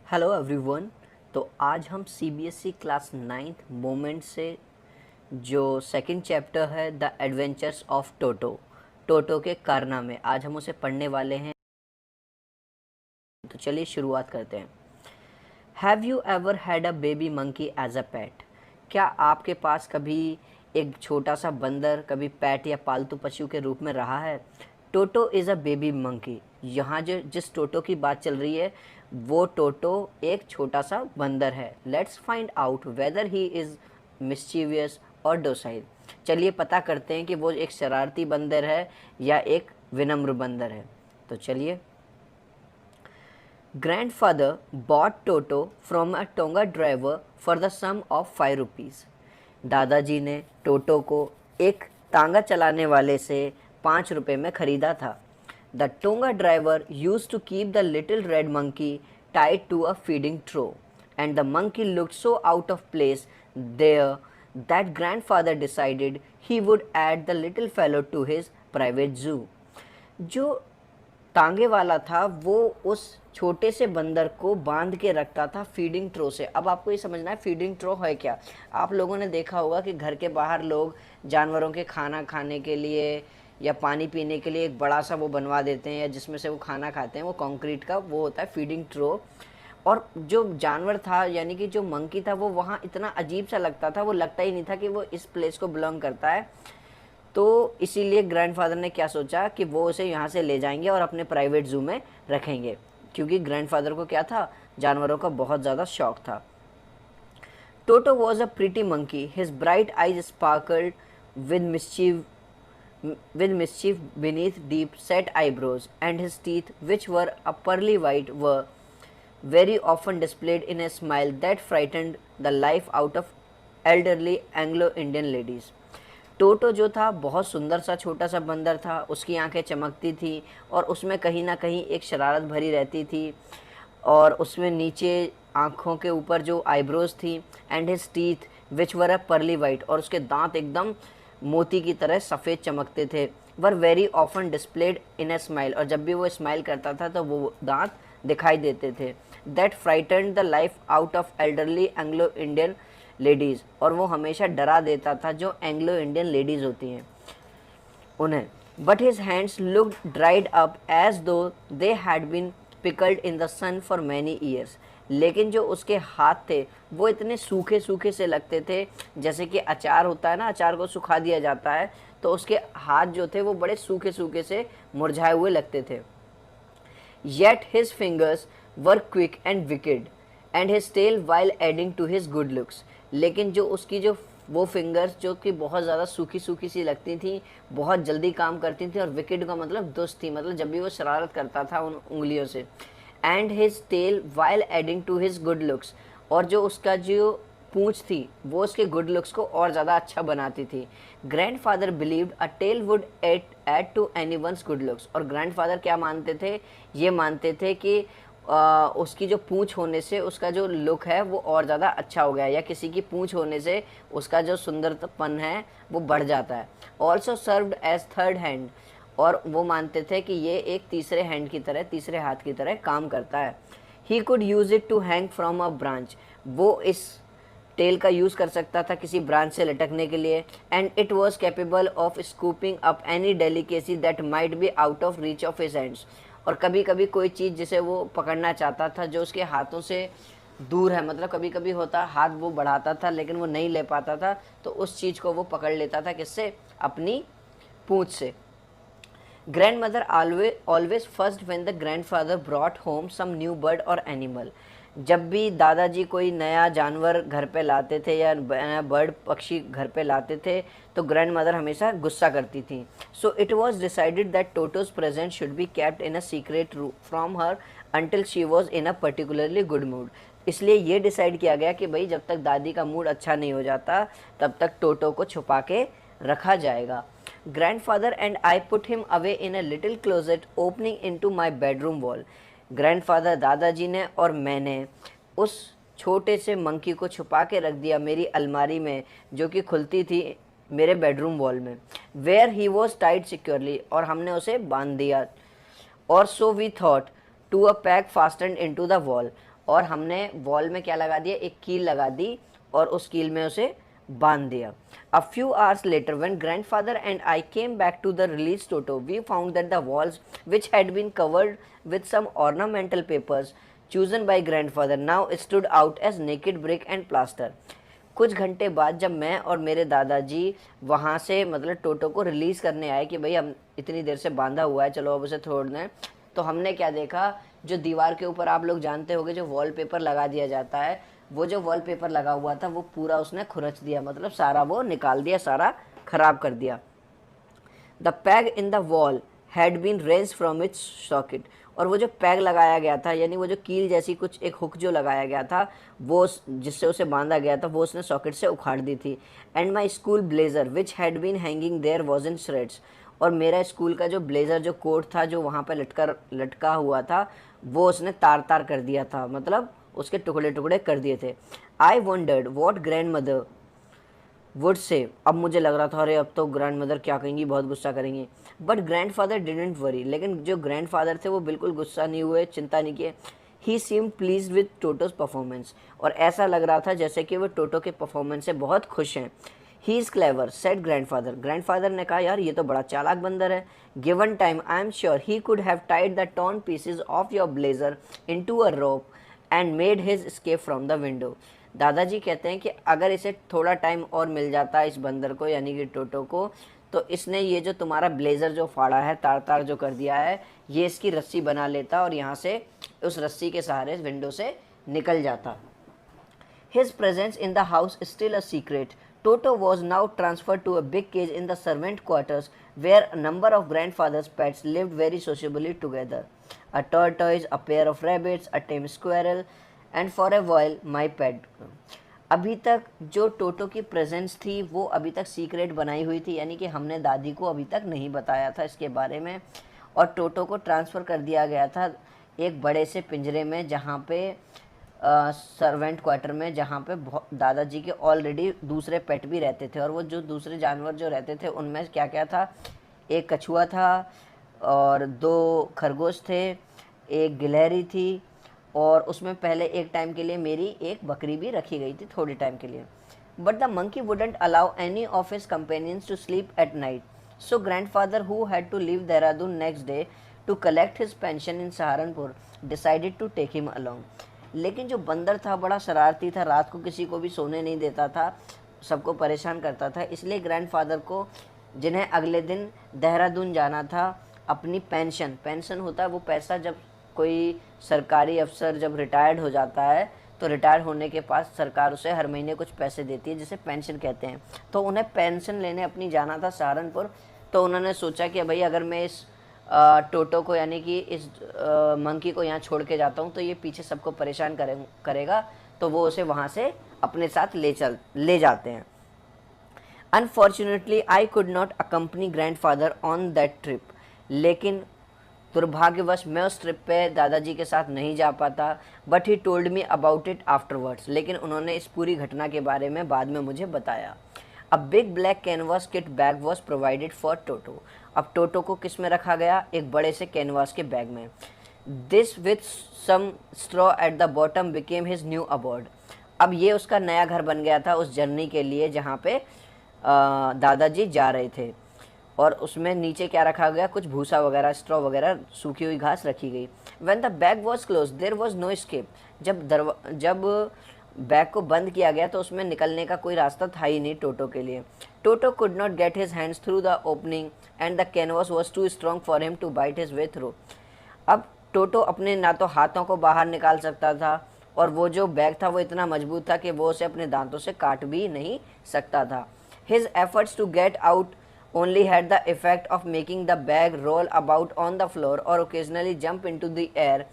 Hello everyone. तो आज हम सीबीएसई क्लास 9th मोमेंट से जो सेकंड चैप्टर है द एडवेंचर्स ऑफ टोटो, टोटो के कारनामे, आज हम उसे पढ़ने वाले हैं। तो चलिए शुरुआत करते हैं। Have you ever had a baby monkey as a pet? क्या आपके पास कभी एक छोटा सा बंदर कभी पेट या पालतू पशु के रूप में रहा है? टोटो इज़ अ बेबी मंकी। यहाँ जो जिस टोटो की बात चल रही है वो टोटो एक छोटा सा बंदर है। Let's find out whether he is mischievous और डोसाइल। चलिए पता करते हैं कि वो एक शरारती बंदर है या एक विनम्र बंदर है। तो चलिए। Grandfather bought Toto from a Tonga driver for the sum of 5 rupees. दादाजी ने टोटो को एक तांगा चलाने वाले से 5 रुपए में खरीदा था। The Tonga driver used to keep the little red monkey tied to a feeding trough, and the monkey looked so out of place there that grandfather decided he would add the little fellow to his private zoo. जो तांगे वाला था वो उस छोटे से बंदर को बांध के रखता था फीडिंग ट्रो से। अब आपको ये समझना है फीडिंग ट्रो है क्या। आप लोगों ने देखा होगा कि घर के बाहर लोग जानवरों के खाना खाने के लिए या पानी पीने के लिए एक बड़ा सा वो बनवा देते हैं या जिसमें से वो खाना खाते हैं, वो कंक्रीट का वो होता है फीडिंग ट्रो। और जो जानवर था यानी कि जो मंकी था वो वहाँ इतना अजीब सा लगता था, वो लगता ही नहीं था कि वो इस प्लेस को बिलोंग करता है। तो इसीलिए ग्रैंडफादर ने क्या सोचा कि वो उसे यहाँ से ले जाएंगे और अपने प्राइवेट जू में रखेंगे, क्योंकि ग्रैंडफादर को क्या था, जानवरों का बहुत ज़्यादा शौक था। Toto was a pretty monkey, his bright eyes sparkled with mischief beneath deep set eyebrows, and his teeth, which were a pearly white, were very often displayed in a smile that frightened the life out of elderly Anglo-Indian ladies. टोटो जो था बहुत सुंदर सा छोटा सा बंदर था, उसकी आंखें चमकती थी और उसमें कहीं ना कहीं एक शरारत भरी रहती थी, और उसमें नीचे आँखों के ऊपर जो आईब्रोज थी, and his teeth which were a pearly white, और उसके दांत एकदम मोती की तरह सफ़ेद चमकते थे, were very often displayed in a smile, और जब भी वो स्माइल करता था तो वो दांत दिखाई देते थे। That frightened the life out of elderly Anglo Indian ladies, और वो हमेशा डरा देता था जो एंग्लो इंडियन लेडीज़ होती हैं उन्हें। But his hands looked dried up as though they had been pickled in the sun for many years, लेकिन जो उसके हाथ थे वो इतने सूखे सूखे से लगते थे, जैसे कि अचार होता है ना, अचार को सुखा दिया जाता है तो उसके हाथ जो थे वो बड़े सूखे सूखे से मुरझाए हुए लगते थे। Yet his fingers were quick and wicked and his tail while adding to his good looks, लेकिन जो उसकी जो वो फिंगर्स जो कि बहुत ज़्यादा सूखी सूखी सी लगती थी, बहुत जल्दी काम करती थी, और विकेड का मतलब दुष्ट थी, मतलब जब भी वो शरारत करता था उन उंगलियों से। And his tail while adding to his good looks, और जो उसका जो पूंछ थी वो उसके गुड लुक्स को और ज़्यादा अच्छा बनाती थी। Grandfather believed a tail would add to anyone's good looks, और ग्रैंडफादर क्या मानते थे, ये मानते थे कि उसकी जो पूंछ होने से उसका जो लुक है वो और ज़्यादा अच्छा हो गया, या किसी की पूंछ होने से उसका जो सुंदरपन है वो बढ़ जाता है। Also served as third hand, और वो मानते थे कि ये एक तीसरे हैंड की तरह, तीसरे हाथ की तरह काम करता है। He could use it to hang from a branch, वो इस टेल का यूज़ कर सकता था किसी ब्रांच से लटकने के लिए। And it was capable of scooping up any delicacy that might be out of reach of his hands, और कभी कभी कोई चीज़ जिसे वो पकड़ना चाहता था जो उसके हाथों से दूर है, मतलब कभी कभी होता हाथ वो बढ़ाता था लेकिन वो नहीं ले पाता था, तो उस चीज़ को वो पकड़ लेता था, किससे, अपनी पूंछ से। Grandmother always first when the grandfather brought home some new bird or animal. जब भी दादाजी कोई नया जानवर घर पे लाते थे या नया बर्ड पक्षी घर पे लाते थे तो ग्रैंड मदर हमेशा गुस्सा करती थी। So it was decided that टोटोज present should be kept in a secret from her until she was in a particularly good mood. इसलिए ये डिसाइड किया गया कि भाई जब तक दादी का मूड अच्छा नहीं हो जाता तब तक टोटो को छुपा के रखा जाएगा। Grandfather and I put him away in a little closet opening into my bedroom wall. Grandfather, दादाजी ने और मैंने उस छोटे से मंकी को छुपा के रख दिया मेरी अलमारी में जो कि खुलती थी मेरे बेडरूम वॉल में। Where he was tied securely, और हमने उसे बांध दिया। और so we thought to a peg fastened into the wall, और हमने वॉल में क्या लगा दिया, एक कील लगा दी और उस कील में उसे बांध दिया. A few hours later, when grandfather and I came back to the released Toto, we found that the walls, which had been covered with some ornamental papers chosen by grandfather, now stood out as naked brick and plaster. कुछ घंटे बाद जब मैं और मेरे दादाजी वहाँ से मतलब टोटो को रिलीज़ करने आए कि भाई हम इतनी देर से बांधा हुआ है, चलो अब उसे छोड़ दें, तो हमने क्या देखा, जो दीवार के ऊपर आप लोग जानते होंगे जो वॉलपेपर लगा दिया जाता है, वो जो वॉलपेपर लगा हुआ था वो पूरा उसने खुरच दिया, मतलब सारा वो निकाल दिया, सारा खराब कर दिया. The peg in the wall had been wrenched from its socket. और वो जो पैग लगाया गया था, यानी वो जो कील जैसी कुछ एक हुक जो लगाया गया था, वो जिससे उसे बांधा गया था, वो उसने सॉकेट से उखाड़ दी थी. And my school blazer which had been hanging there was in shreds. और मेरा स्कूल का जो ब्लेज़र जो कोट था जो वहाँ पर लटका हुआ था, वो उसने तार तार कर दिया था, मतलब उसके टुकड़े टुकड़े कर दिए थे. आई wandered what grand mother would say. अब मुझे लग रहा था अरे अब तो ग्रैंड मदर क्या कहेंगी, बहुत गुस्सा करेंगी. But grand father didn't worry. लेकिन जो ग्रैंड फादर थे वो बिल्कुल गुस्सा नहीं हुए, चिंता नहीं किए. ही सीम प्लीज विद टोटोज परफॉर्मेंस. और ऐसा लग रहा था जैसे कि वो टोटो के परफॉर्मेंस से बहुत खुश हैं. He is clever said grandfather. Grandfather ने कहा यार ये तो बड़ा चालाक बंदर है. Given time I am sure he could have tied the torn pieces of your blazer into a rope and made his escape from the window. दादाजी कहते हैं कि अगर इसे थोड़ा टाइम और मिल जाता इस बंदर को, यानी कि टोटो को, तो इसने ये जो तुम्हारा ब्लेज़र जो फाड़ा है, तार तार जो कर दिया है, ये इसकी रस्सी बना लेता और यहाँ से उस रस्सी के सहारे विंडो से निकल जाता. His presence in the house is still a secret. Toto was now transferred to a big cage in the servant quarters where a number of grandfather's pets lived very sociably together. A tortoise, a pair of rabbits, a tame squirrel, and for a while my pet. अभी तक जो टोटो की presence थी वो अभी तक secret बनाई हुई थी, यानी कि हमने दादी को अभी तक नहीं बताया था इसके बारे में. और टोटो को ट्रांसफ़र कर दिया गया था एक बड़े से पिंजरे में, जहाँ पे सर्वेंट क्वार्टर में, जहाँ पे दादाजी के ऑलरेडी दूसरे पेट भी रहते थे. और वो जो दूसरे जानवर जो रहते थे उनमें क्या क्या था, एक कछुआ था और 2 खरगोश थे, एक गिलहरी थी, और उसमें पहले एक टाइम के लिए मेरी एक बकरी भी रखी गई थी थोड़े टाइम के लिए. But the monkey wouldn't allow any of his companions to sleep at night. So grandfather who had to leave Dehradun next day to collect his pension in Saharanpur decided to take him along. लेकिन जो बंदर था बड़ा शरारती था, रात को किसी को भी सोने नहीं देता था, सबको परेशान करता था. इसलिए ग्रैंडफादर को, जिन्हें अगले दिन देहरादून जाना था, अपनी पेंशन होता है वो पैसा, जब कोई सरकारी अफसर जब रिटायर्ड हो जाता है तो रिटायर होने के बाद सरकार उसे हर महीने कुछ पैसे देती है जिसे पेंशन कहते हैं. तो उन्हें पेंशन लेने अपनी जाना था सहारनपुर. तो उन्होंने सोचा कि भाई अगर मैं इस टोटो को, यानी कि इस मंकी को यहाँ छोड़ के जाता हूँ तो ये पीछे सबको परेशान करेगा, तो वो उसे वहाँ से अपने साथ ले जाते हैं. Unfortunately I could not accompany grandfather on that trip. लेकिन दुर्भाग्यवश मैं उस ट्रिप पे दादाजी के साथ नहीं जा पाता. But he told me about it afterwards. लेकिन उन्होंने इस पूरी घटना के बारे में बाद में मुझे बताया. A big black canvas kit bag was provided for Toto. अब टोटो को किस में रखा गया, एक बड़े से कैनवास के बैग में. This with some straw at the bottom became his new abode. अब ये उसका नया घर बन गया था उस जर्नी के लिए जहाँ पे दादाजी जा रहे थे. और उसमें नीचे क्या रखा गया, कुछ भूसा वगैरह, स्ट्रॉ वगैरह, सूखी हुई घास रखी गई. When the bag was close there was no escape. जब बैग को बंद किया गया तो उसमें निकलने का कोई रास्ता था ही नहीं टोटो के लिए. Toto could not get his hands through the opening and the canvas was too strong for him to bite his way through. अब टोटो अपने ना तो हाथों को बाहर निकाल सकता था, और वो जो बैग था वो इतना मजबूत था कि वो उसे अपने दांतों से काट भी नहीं सकता था. His efforts to get out only had the effect of making the bag roll about on the floor or occasionally jump into the air,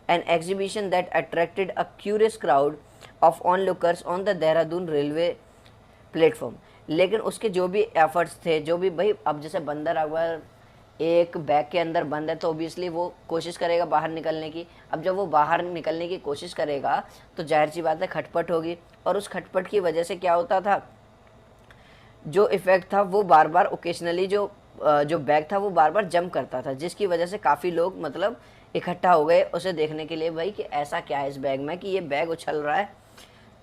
an exhibition that attracted a curious crowd of onlookers on the Dehradun railway platform. लेकिन उसके जो भी efforts थे, जो भी, भाई अब जैसे बंदर अगर एक बैग के अंदर बंद है तो ओबियसली वो कोशिश करेगा बाहर निकलने की. अब जब वो बाहर निकलने की कोशिश करेगा तो जाहिर सी बात है खटपट होगी, और उस खटपट की वजह से क्या होता था, जो इफ़ेक्ट था वो बार बार ओकेजनली जो बैग था वो बार बार जंप करता था, जिसकी वजह से काफ़ी लोग मतलब इकट्ठा हो गए उसे देखने के लिए भाई कि ऐसा क्या है इस बैग में कि ये बैग उछल रहा है।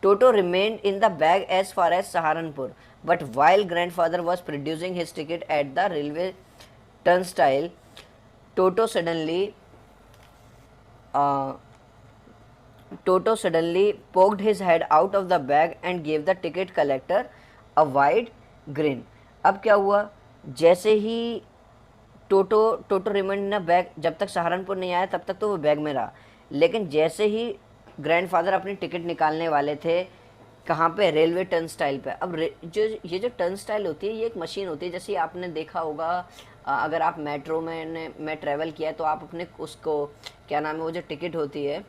Toto remained in the bag as far as Saharanpur, but while grandfather was producing his ticket at the railway turnstile, Toto suddenly uh, Toto suddenly poked his head out of the bag and gave the ticket collector a wide grin. अब क्या हुआ, जैसे ही टोटो रिमंड ने bag, जब तक सहारनपुर नहीं आया तब तक तो वो बैग में रहा, लेकिन जैसे ही ग्रैंडफादर अपनी टिकट निकालने वाले थे, कहाँ पे, रेलवे टर्न स्टाइल पे। अब जो ये जो टर्न स्टाइल होती है ये एक मशीन होती है, जैसे आपने देखा होगा अगर आप मेट्रो में ट्रैवल किया है तो आप अपने उसको क्या नाम है, वो जो टिकट होती है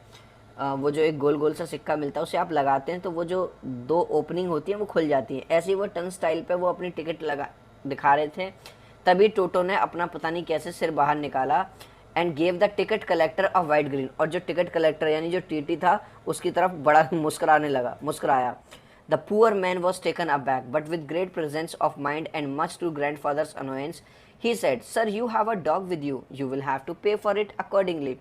वो जो एक गोल गोल सा सिक्का मिलता है उसे आप लगाते हैं तो वो जो दो ओपनिंग होती है वो खुल जाती है। ऐसे ही वो टर्न स्टाइल पे वो अपनी टिकट लगा दिखा रहे थे, तभी टोटो ने अपना पता नहीं कैसे सिर बाहर निकाला and gave the ticket collector a wide green, और जो टिकट कलेक्टर यानी जो टीटी था उसकी तरफ बड़ा मुस्कुराया। The poor man was taken aback but with great presence of mind and much to grandfather's annoyance he said, sir you have a dog with you, you will have to pay for it accordingly.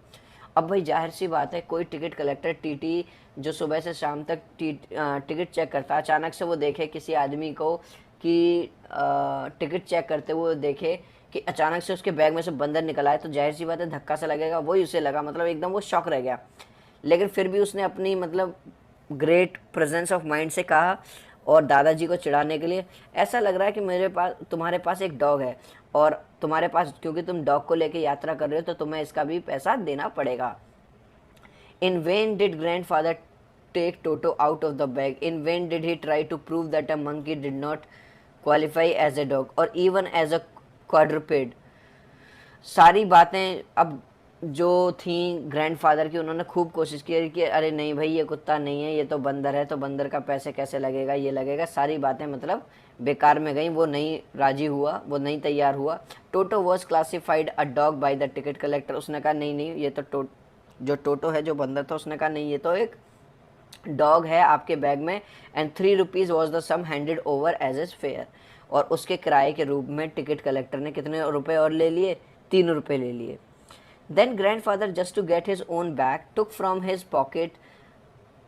अब भाई जाहिर सी बात है, कोई ticket collector TT जो सुबह से शाम तक टिकट चेक करता, अचानक से वो देखे किसी आदमी को कि टिकट चेक करते हुए देखे कि अचानक से उसके बैग में से बंदर निकल आए, तो जाहिर सी बात है धक्का सा लगेगा, वही उसे लगा, मतलब एकदम वो शॉक रह गया। लेकिन फिर भी उसने अपनी मतलब ग्रेट प्रेजेंस ऑफ माइंड से कहा और दादाजी को चिढ़ाने के लिए, ऐसा लग रहा है कि तुम्हारे पास एक डॉग है और तुम्हारे पास, क्योंकि तुम डॉग को लेके यात्रा कर रहे हो तो तुम्हें इसका भी पैसा देना पड़ेगा। In when did grandfather take Toto out of the bag. In vain did he try to prove that a monkey did not qualify as a dog or even as a quadruped. सारी बातें अब जो थी grandfather की, उन्होंने खूब कोशिश की कि अरे नहीं भाई ये कुत्ता नहीं है, ये तो बंदर है, तो बंदर का पैसे कैसे लगेगा, ये लगेगा, सारी बातें मतलब बेकार में गई। वो नहीं राजी हुआ, वो नहीं तैयार हुआ। Toto was classified a dog by the ticket collector, उसने कहा नहीं नहीं ये तो जो टोटो है जो बंदर था उसने कहा नहीं ये तो एक डॉग है आपके बैग में। And 3 rupees was the sum handed over as as fare, और उसके किराए के रूप में टिकट कलेक्टर ने कितने रुपए और ले लिए, 3 रुपये ले लिए। Then grandfather just to get his own bag took from his pocket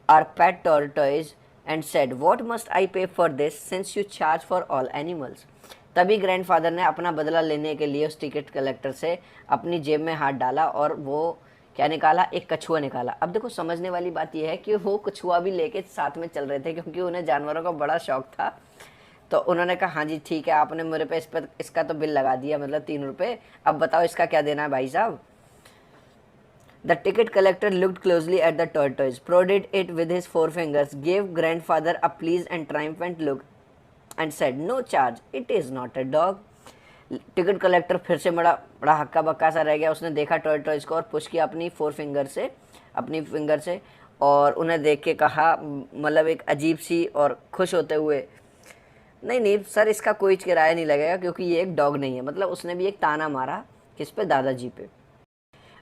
our pet tortoise and said what must I pay for this since you charge for all animals. तभी ग्रैंडफादर ने अपना बदला लेने के लिए उस टिकट कलेक्टर से अपनी जेब में हाथ डाला और वो क्या निकाला, एक कछुआ निकाला। अब देखो समझने वाली बात यह है कि वो कछुआ भी लेके साथ में चल रहे थे क्योंकि उन्हें जानवरों का बड़ा शौक था। तो उन्होंने कहा हाँ जी ठीक है, आपने मेरे पे इसका तो बिल लगा दिया, मतलब 3 रुपये, अब बताओ इसका क्या देना है भाई साहब। The ticket collector looked closely at the tortoise, prodded it with his forefingers, gave grandfather a pleased and triumphant look and said, "No charge, it is not a dog." Ticket collector फिर से बड़ा हक्का बक्का सा रह गया। उसने देखा tortoise को और पुश किया अपनी अपनी फिंगर से, और उन्हें देख के कहा मतलब एक अजीब सी और खुश होते हुए, नहीं नहीं सर इसका कोई किराया नहीं लगेगा क्योंकि ये एक डॉग नहीं है। मतलब उसने भी एक ताना मारा किस पे, दादाजी पे।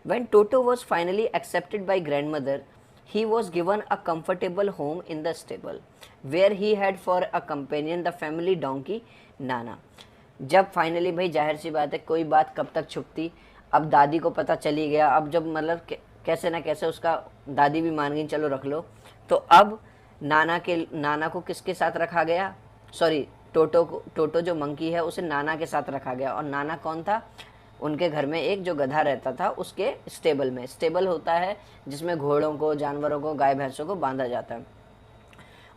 When Toto was finally accepted by grandmother, he was given a comfortable home in the stable, where he had for a companion the family donkey Nana. जब फाइनली भाई जाहिर सी बात है कोई बात कब तक छुपती, अब दादी को पता चली गया। अब जब मतलब कैसे ना कैसे उसका दादी भी मान गई चलो रख लो, तो अब नाना को किसके साथ रखा गया, सॉरी टोटो जो मंकी है उसे नाना के साथ रखा गया। और नाना कौन था, उनके घर में एक जो गधा रहता था उसके स्टेबल में। स्टेबल होता है जिसमें घोड़ों को, जानवरों को, गाय भैंसों को बांधा जाता है।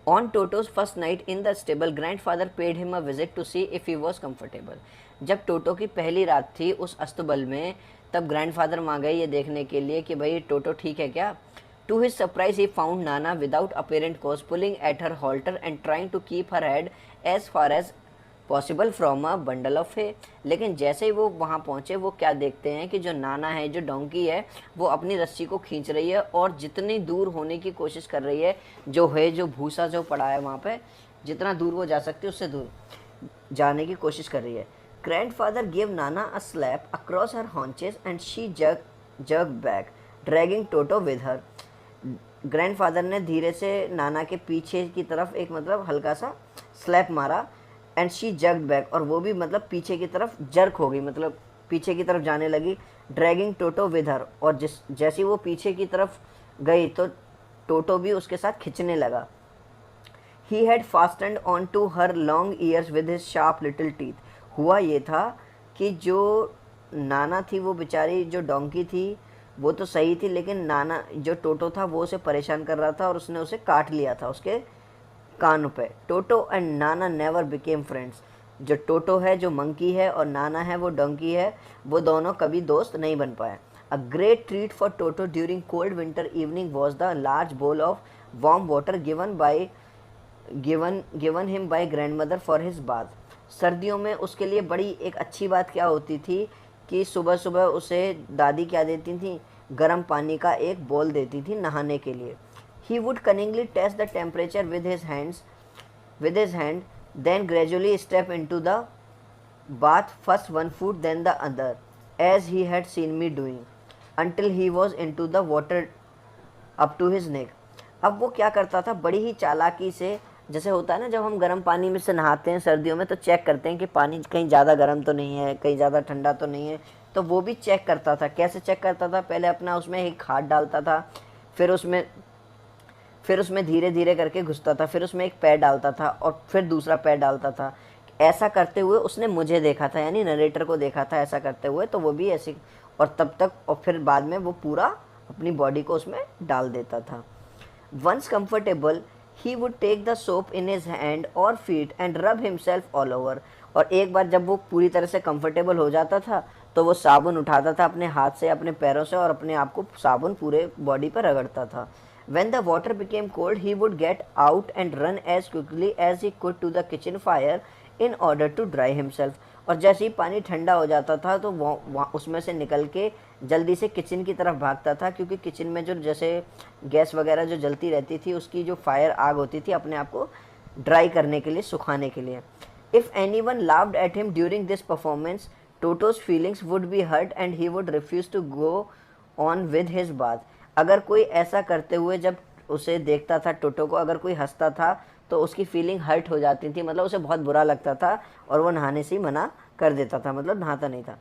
On Toto's first night in the stable, grandfather paid him a visit to see if he was comfortable. जब टोटो की पहली रात थी उस अस्तबल में, तब ग्रैंडफादर वहाँ गए ये देखने के लिए कि भाई टोटो ठीक है क्या। To his surprise, he found Nana without apparent cause pulling at her halter and trying to keep her head as far as possible from a bundle of है। लेकिन जैसे ही वो वहाँ पहुँचे वो क्या देखते हैं कि जो नाना है, जो डोंकी है, वो अपनी रस्सी को खींच रही है और जितनी दूर होने की कोशिश कर रही है, जो भूसा जो पड़ा है वहाँ पे, जितना दूर वो जा सकती है उससे दूर जाने की कोशिश कर रही है। Grandfather give Nana a slap across her haunches and she jug back dragging toto with her. Grandfather ने धीरे से नाना के पीछे की तरफ एक मतलब हल्का सा स्लैप मारा एंड शी जग बैक, और वो भी मतलब पीछे की तरफ जर्क हो गई, मतलब पीछे की तरफ जाने लगी ड्रैगिंग टोटो विद हर, और जैसी वो पीछे की तरफ गई तो टोटो भी उसके साथ खिंचने लगा। He had fastened onto her long ears with his sharp little teeth. हुआ ये था कि जो नाना थी, वो बेचारी जो डोंकी थी वो तो सही थी, लेकिन नाना जो टोटो था वो उसे परेशान कर रहा था और उसने उसे काट लिया था उसके कानों पे। टोटो and Nana never became friends. जो टोटो है जो मंकी है और नाना है वो डोंकी है, वो दोनों कभी दोस्त नहीं बन पाए। A great treat for Toto during cold winter evening was the large bowl of warm water given him by grandmother for his bath. सर्दियों में उसके लिए बड़ी एक अच्छी बात क्या होती थी कि सुबह सुबह उसे दादी क्या देती थी, गर्म पानी का एक बोल देती थी नहाने के लिए। He would cunningly test the temperature with his hand, then gradually step into the bath, first one foot then the other, as he had seen me doing, until he was into the water up to his neck. अब वो क्या करता था बड़ी ही चालाकी से, जैसे होता है ना जब हम गर्म पानी में से नहाते हैं सर्दियों में तो चेक करते हैं कि पानी कहीं ज़्यादा गर्म तो नहीं है, कहीं ज़्यादा ठंडा तो नहीं है, तो वो भी चेक करता था। कैसे चेक करता था? पहले अपना उसमें एक हाथ डालता था, फिर उसमें धीरे धीरे करके घुसता था, फिर उसमें एक पैर डालता था और फिर दूसरा पैर डालता था। ऐसा करते हुए उसने मुझे देखा था, यानी नरेटर को देखा था ऐसा करते हुए, तो वो भी ऐसे, और तब तक और फिर बाद में वो पूरा अपनी बॉडी को उसमें डाल देता था। Once comfortable he would take the soap in his hand और feet and rub himself all over. और एक बार जब वो पूरी तरह से कंफर्टेबल हो जाता था तो वो साबुन उठाता था अपने हाथ से, अपने पैरों से, और अपने आप को साबुन पूरे बॉडी पर रगड़ता था। When the water became cold, he would get out and run as quickly as he could to the kitchen fire in order to dry himself. और जैसे ही पानी ठंडा हो जाता था तो वो उसमें से निकल के जल्दी से किचन की तरफ भागता था, क्योंकि किचन में जो जैसे गैस वगैरह जो जलती रहती थी उसकी जो फायर आग होती थी अपने आप को ड्राई करने के लिए, सुखाने के लिए। If anyone laughed at him during this performance, Toto's feelings would be hurt and he would refuse to go on with his bath. अगर कोई ऐसा करते हुए जब उसे देखता था टोटो को, अगर कोई हंसता था तो उसकी फीलिंग हर्ट हो जाती थी, मतलब उसे बहुत बुरा लगता था और वो नहाने से ही मना कर देता था, मतलब नहाता नहीं था।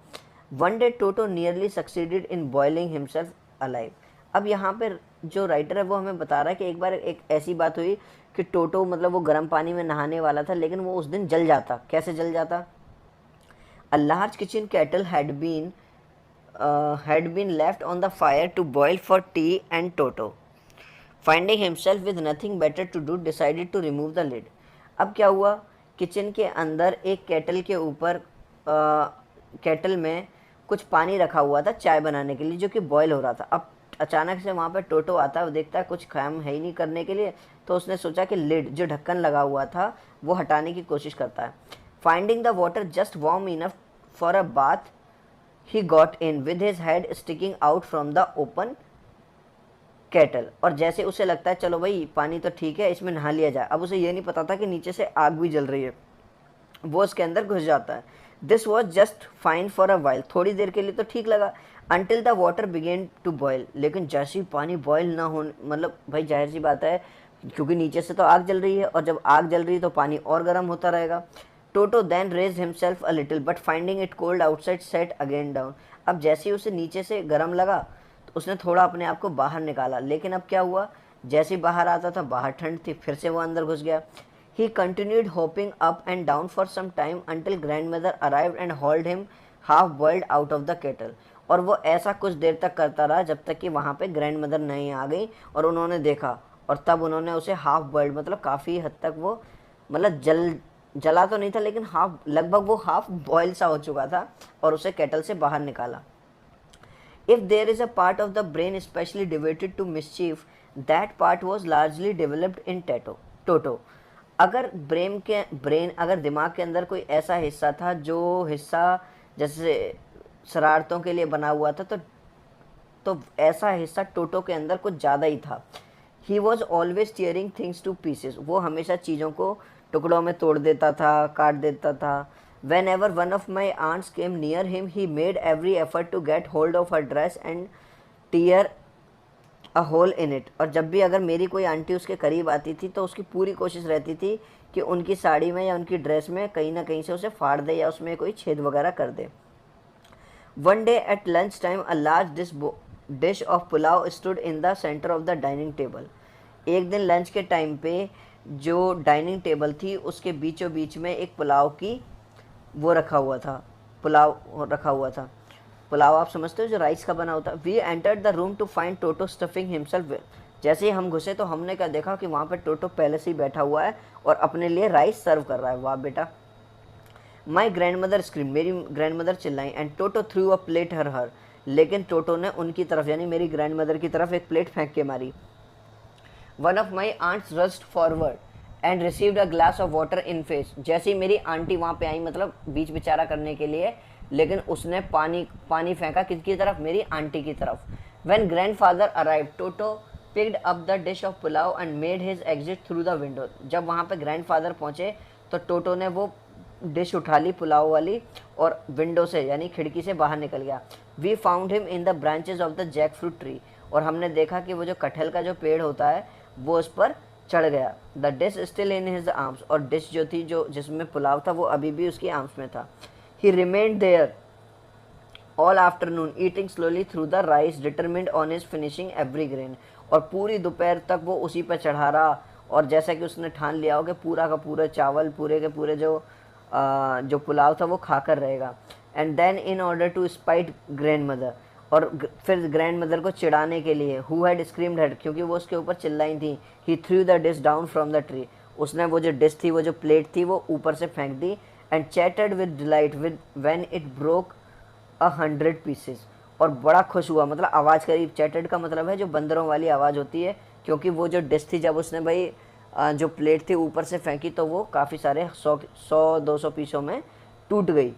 One day toto nearly succeeded in boiling himself alive. अब यहाँ पर जो राइटर है वो हमें बता रहा है कि एक बार एक ऐसी बात हुई कि टोटो मतलब वो गर्म पानी में नहाने वाला था, लेकिन वो उस दिन जल जाता। कैसे जल जाता? A large kitchen kettle had been left on the fire to boil for tea, and Toto, finding himself with nothing better to do, decided to remove the lid. अब क्या हुआ? किचन के अंदर एक केटल के ऊपर केटल में कुछ पानी रखा हुआ था चाय बनाने के लिए, जो कि बॉयल हो रहा था। अब अचानक से वहाँ पर टोटो आता है, वो देखता है कुछ काम है ही नहीं करने के लिए, तो उसने सोचा कि लिड जो ढक्कन लगा हुआ था वो हटाने की कोशिश करता है। Finding the water just warm enough for a bath, he got in with his head sticking out from the open kettle। और जैसे उसे लगता है चलो भाई पानी तो ठीक है, इसमें नहा लिया जाए, अब उसे ये नहीं पता था कि नीचे से आग भी जल रही है, वो उसके अंदर घुस जाता है। This was just fine for a while, थोड़ी देर के लिए तो ठीक लगा, until the water began to boil। लेकिन जैसे ही पानी बॉयल ना हो, मतलब भाई जाहिर सी बात है क्योंकि नीचे से तो आग जल रही है, और जब आग जल रही है तो पानी और गर्म होता रहेगा। टोटो then raised himself a little, but finding it cold outside sat again down। अब जैसे ही उसे नीचे से गर्म लगा तो उसने थोड़ा अपने आप को बाहर निकाला, लेकिन अब क्या हुआ? जैसे ही बाहर आता था बाहर ठंड थी, फिर से वो अंदर घुस गया। He continued hopping up and down for some time until grandmother arrived and hauled him half boiled out of the kettle। और वो ऐसा कुछ देर तक करता रहा जब तक कि वहाँ पे ग्रैंड मदर नहीं आ गई और उन्होंने देखा, और तब उन्होंने उसे हाफ बॉइल्ड, मतलब काफ़ी हद तक वो मतलब जला तो नहीं था, लेकिन लगभग वो हाफ बॉयल सा हो चुका था, और उसे केटल से बाहर निकाला। If there is a part of the brain specially devoted to mischief, that part was largely developed in Toto. अगर अगर दिमाग के अंदर कोई ऐसा हिस्सा था जो हिस्सा जैसे शरारतों के लिए बना हुआ था, तो ऐसा हिस्सा टोटो के अंदर कुछ ज़्यादा ही था। He was always tearing things two pieces, वो हमेशा चीज़ों को टुकड़ों में तोड़ देता था, काट देता था। Whenever one of my aunts came near him, he made every effort to get hold of her dress and tear a hole in it. और जब भी अगर मेरी कोई आंटी उसके करीब आती थी तो उसकी पूरी कोशिश रहती थी कि उनकी साड़ी में या उनकी ड्रेस में कहीं ना कहीं से उसे फाड़ दे या उसमें कोई छेद वगैरह कर दे। One day at lunchtime, a large dish of pulao stood in the center of the dining table. एक दिन लंच के टाइम पे जो डाइनिंग टेबल थी उसके बीचों बीच में एक पुलाव की वो रखा हुआ था, पुलाव रखा हुआ था। पुलाव आप समझते हो जो राइस का बना होता है। We entered the room to find Toto stuffing himself. जैसे ही हम घुसे तो हमने क्या देखा कि वहाँ पे टोटो पहले से ही बैठा हुआ है और अपने लिए राइस सर्व कर रहा है। वाह बेटा। माई ग्रैंड मदर स्क्रीम, मेरी ग्रैंड मदर चिल्लाई, and Toto threw a plate her. लेकिन टोटो ने उनकी तरफ यानी मेरी ग्रैंड मदर की तरफ एक प्लेट फेंक के मारी। One of my aunts rushed forward and received a glass of water in face. जैसे ही मेरी आंटी वहाँ पे आई, मतलब बीच बिचारा करने के लिए, लेकिन उसने पानी फेंका किसकी तरफ, मेरी आंटी की तरफ। When grandfather arrive, toto picked up the dish of pulao and made his exit through the window. जब वहाँ पे ग्रैंडफादर पहुँचे तो टोटो ने वो डिश उठा ली पुलाव वाली और विंडो से यानी खिड़की से बाहर निकल गया। We found him in the branches of the jackfruit tree, और हमने देखा कि वो जो कटहल का जो पेड़ होता है वो उस पर चढ़ गया। The dish still in his arms, और डिश जो थी जो जिसमें पुलाव था वो अभी भी उसकी आर्म्स में था। He remained there all afternoon eating slowly through the rice determined on his finishing every grain, और पूरी दोपहर तक वो उसी पर चढ़ा रहा, और जैसा कि उसने ठान लिया हो कि पूरा का पूरा चावल, पूरे के पूरे जो पुलाव था वो खाकर रहेगा। And then in order to spite grandmother, और फिर ग्रैंड मदर को चिढ़ाने के लिए, हु हैड स्क्रीम्ड हेड, क्योंकि वो उसके ऊपर चिल्लाई थी, he threw the dish down from the tree, उसने वो जो डिश थी, वो जो प्लेट थी वो ऊपर से फेंक दी। And chattered with delight with when it broke 100 pieces, और बड़ा खुश हुआ, मतलब आवाज़ करी। चैटर्ड का मतलब है जो बंदरों वाली आवाज़ होती है, क्योंकि वो जो डिश थी जब उसने भाई जो प्लेट थी ऊपर से फेंकी तो वो काफ़ी सारे 100-200 पीसों में टूट गई,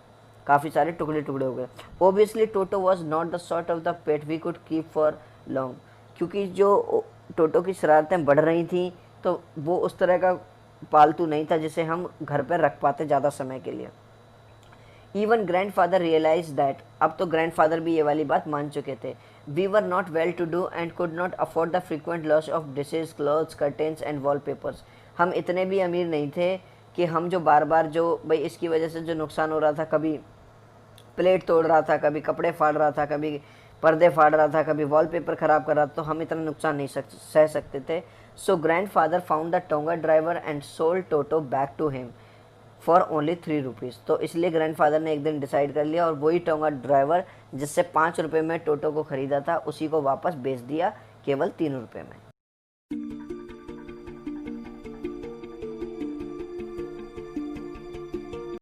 काफ़ी सारे टुकड़े टुकड़े हो गए। Obviously Toto was not the sort of the pet we could keep for long, क्योंकि जो टोटो की शरारतें बढ़ रही थी तो वो उस तरह का पालतू नहीं था जिसे हम घर पर रख पाते ज़्यादा समय के लिए। इवन ग्रैंडफादर रियलाइज दैट, अब तो ग्रैंडफादर भी ये वाली बात मान चुके थे। We were not well to do and could not afford the frequent loss of dishes, clothes, curtains and wallpapers. हम इतने भी अमीर नहीं थे कि हम जो बार बार जो भाई इसकी वजह से जो नुकसान हो रहा था, कभी प्लेट तोड़ रहा था, कभी कपड़े फाड़ रहा था, कभी पर्दे फाड़ रहा था, कभी वॉलपेपर ख़राब कर रहा था, तो हम इतना नुकसान नहीं सह सकते थे। So grandfather found the tonga driver and sold Toto back to him for only 3 rupees. तो इसलिए ग्रैंडफादर ने एक दिन डिसाइड कर लिया और वही टोंगा ड्राइवर जिससे 5 रुपये में टोटो को ख़रीदा था उसी को वापस बेच दिया केवल 3 रुपये में।